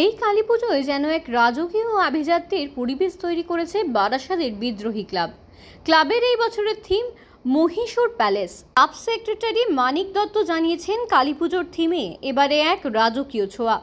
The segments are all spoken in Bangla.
এই কালীপুজোয় যেন এক রাজকীয় আভিজাত্যের পরিবেশ তৈরি করেছে বারাসাতের বিদ্রোহী ক্লাব। ক্লাবের এই বছরের theme Mysore palace. Club secretary Manik Dutta জানিয়েছেন, কালীপুজোর থিমে এবারে এক রাজকীয় ছোঁয়া।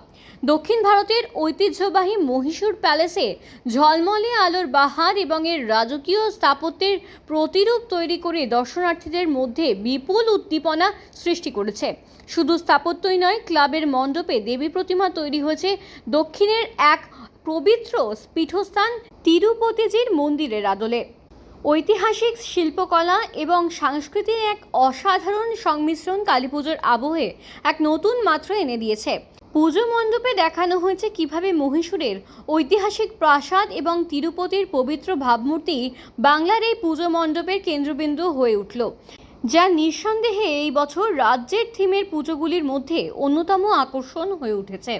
দক্ষিণ ভারতের ঐতিহ্যবাহী মহীশূর প্যালেসে ঝলমলে আলোর বাহার এবং এর রাজকীয় স্থাপত্যের প্রতিরূপ তৈরি করে দর্শনার্থীদের মধ্যে বিপুল উদ্দীপনা সৃষ্টি করেছে। শুধু স্থাপত্যই নয়, ক্লাবের মণ্ডপে দেবী প্রতিমা তৈরি হয়েছে দক্ষিণের এক পবিত্র পীঠস্থান তিরুপতিজির মন্দিরের আদলে। ঐতিহাসিক শিল্পকলা এবং সংস্কৃতির এক অসাধারণ সংমিশ্রণ কালীপুজোর আবহে এক নতুন মাত্রা এনে দিয়েছে। পুজো মণ্ডপে দেখানো হয়েছে কিভাবে মহীশূরের ঐতিহাসিক প্রাসাদ এবং তিরুপতির পবিত্র ভাবমূর্তি বাংলার এই পুজো মণ্ডপের কেন্দ্রবিন্দু হয়ে উঠল, যা নিঃসন্দেহে এই বছর রাজ্যের থিমের পুজোগুলির মধ্যে অন্যতম আকর্ষণ হয়ে উঠেছে।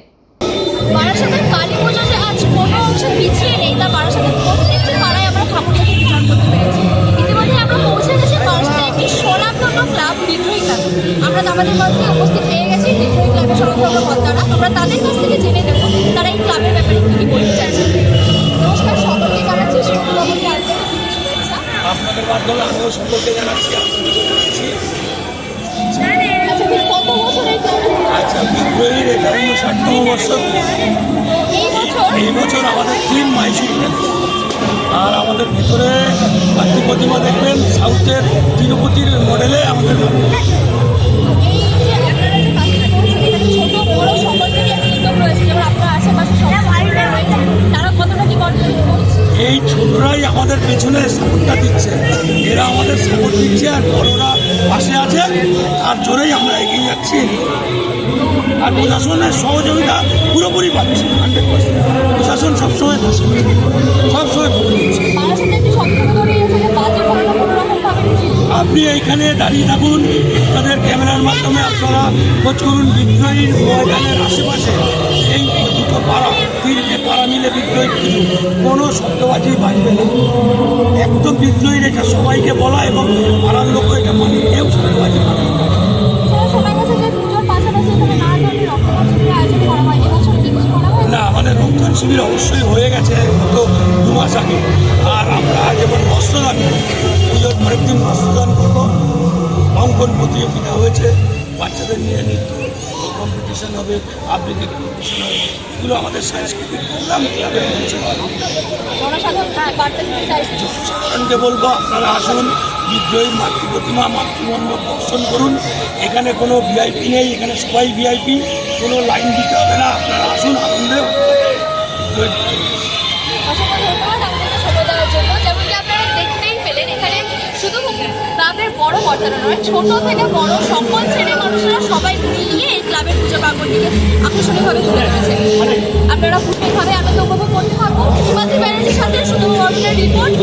বারাসাতের কালী পুজো যে আজ কোনো অংশ পিছিয়ে নেই, তা বারাসাতের প্রত্যেকটি পাড়ায় আমরা ঠাকুরকে বিচার করতে পেরেছি। ইতিমধ্যে আমরা পৌঁছে গেছি বারাসাতের একটি স্বনামধন্য ক্লাব, বিদ্রোহী ক্লাব। আমরা আমাদের মধ্যে উপস্থিত পেয়ে গেছি বিদ্রোহী ক্লাবের স্বনামধন্য কর্তারা। আমরা তাদের কাছ থেকে জেনে নেব তারা এই ক্লাবের ব্যাপারে কী কী বলতে চাইছেন। নমস্কার, সকলকে জানাচ্ছি শুভনবমী আন্তরিক শুভেচ্ছা। আপনাদের মাধ্যমে আমিও সকলকে জানাচ্ছি। আচ্ছা, ঠিক কত বছর এই ক্লাব? আচ্ছা, বিদ্রোহীর এটা 59তম বছর। এই বছর আমাদের থিম মহীশূর প্যালেস। আর আমাদের ভিতরে পার্থী প্রতিমা দেখবেন সাউথের তিরুপতির মডেলে আমাদের ছোট বড় সকলকে উদ্যোগ রয়েছে, যেমন আপনার আশেপাশে তারা কতটা কি কন্ট্রিবিউট করছে? এই ছোটরাই আমাদের পেছনে সাপোর্টটা দিচ্ছে, এরা আমাদের সাপোর্ট দিচ্ছে, আর বড়রা পাশে আছে, আর জোরেই আমরা এগিয়ে যাচ্ছি। আর প্রশাসনের সহযোগিতা পুরোপুরি পাচ্ছি 100%। প্রশাসন সবসময় সবসময় দিচ্ছে। আপনি এইখানে দাঁড়িয়ে থাকুন, আপনাদের ক্যামেরার মাধ্যমে আপনারা খোঁজ করুন বিদ্রোহীর ময়দানের আশেপাশে এই দুটো পাড়া, তিনটে পাড়া মিলে বিদ্রোহী পুজো, কোনো শব্দবাজি বাজবে না। একদম বিদ্রোহীর এটা সবাইকে বলা এবং পাড়ার লোকও এটা মানে, কেউ শব্দবাজি মানে না। আমাদের রক্তদান শিবির অবশ্যই হয়ে গেছে গত 2 মাস আগে। আর আমরা যেমন বস্ত্রদান, পুজোর পরের দিন বস্ত্রদান করবো। অঙ্কন প্রতিযোগিতা হয়েছে, বাচ্চাদের নিয়ে নৃত্য কম্পিটিশন হবে, আবৃত্তি কম্পিটিশন হবে। এগুলো আমাদের সাংস্কৃতিক প্রোগ্রাম ক্লাবের মঞ্চে হয়। জনসাধারণকে বলবো, আপনারা আসুন, বিদ্রোহী মাতৃ প্রতিমা মাতৃমণ্ডপ দর্শন করুন। এখানে কোনো ভিআইপি নেই, এখানে সবাই ভিআইপি, কোনো লাইন দিতে হবে না। আপনারা আসুন, আনন্দে শুধু ক্লাবের বড় কর্তারা নয়, ছোট থেকে বড় সকল শ্রেণীর মানুষরা সবাই মিলিয়ে এই ক্লাবের পুজো প্রাঙ্গণটিকে আকর্ষণীয়ভাবে তুলে ধরেছে। আপনারা পুষ্টিকভাবে আনন্দ উপভোগ করতে থাকুন। হিমাদ্রি ব্যানার্জির সাথে শুধু রিপোর্ট।